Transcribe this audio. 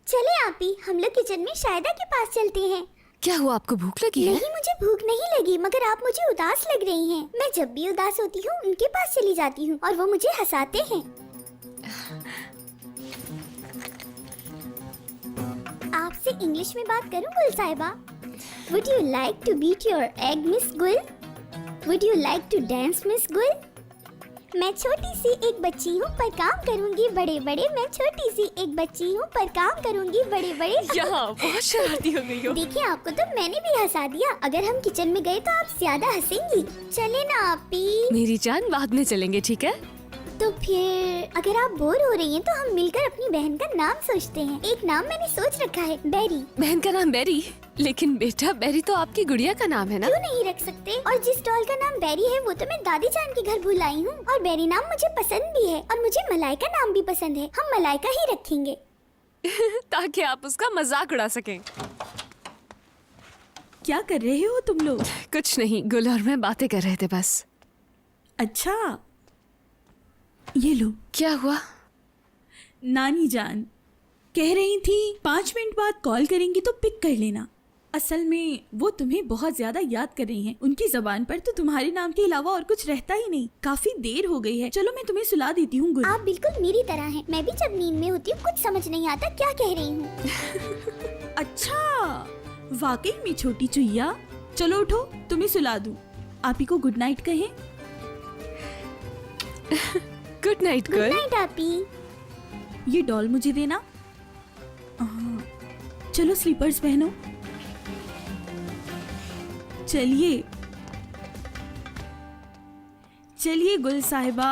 चले आपी, हम लोग किचन में शायदा के पास चलते हैं। क्या हुआ, आपको भूख लगी है? नहीं, मुझे भूख नहीं लगी, मगर आप मुझे उदास लग रही हैं। मैं जब भी उदास होती हूँ उनके पास चली जाती हूँ और वो मुझे हंसाते हैं। आपसे इंग्लिश में बात करूँ गुल साहिबा? Would you like to beat your egg, Miss Gul? Would you like to dance, Miss Gul? मैं छोटी सी एक बच्ची हूँ पर काम करूँगी बड़े बड़े। मैं छोटी सी एक बच्ची हूँ पर काम करूँगी बड़े बड़े। यहाँ बहुत शरारती हो गई हो। देखिए, आपको तो मैंने भी हंसा दिया। अगर हम किचन में गए तो आप ज्यादा हंसेंगी। चले ना आपी? मेरी जान, बाद में चलेंगे, ठीक है? तो फिर अगर आप बोर हो रही हैं तो हम मिलकर अपनी बहन का नाम सोचते हैं। एक नाम मैंने सोच रखा है, बेरी। बहन का नाम बेरी? लेकिन बेटा, बेरी तो आपकी गुड़िया का नाम है ना? क्यों नहीं रख सकते? और जिस डॉल का नाम बेरी है वो तो मैं दादी जान के घर भूल आई हूँ। और बेरी नाम मुझे पसंद भी है और मुझे मलाइका नाम भी पसंद है। हम मलाइका ही रखेंगे ताकि आप उसका मजाक उड़ा सकें। क्या कर रहे हो तुम लोग? कुछ नहीं, गुल और मैं बातें कर रहे थे बस। अच्छा, ये लो। क्या हुआ? नानी जान कह रही थी 5 मिनट बाद कॉल करेंगी तो पिक कर लेना। असल में वो तुम्हें बहुत ज्यादा याद कर रही हैं। उनकी जबान पर तो तुम्हारे नाम के अलावा और कुछ रहता ही नहीं। काफी देर हो गई है, चलो मैं तुम्हें सुला देती हूँ। आप बिल्कुल मेरी तरह हैं। मैं भी जब नींद में होती हूँ कुछ समझ नहीं आता क्या कह रही हूँ। अच्छा, वाकई में छोटी चुईया। चलो उठो, तुम्हें सुला दूं। आप ही को गुड नाइट कहें। गुड नाइट गुड गुल। नाइट आपी। ये डॉल मुझे देना। चलो स्लीपर्स पहनो। चलिए चलिए गुल साहिबा।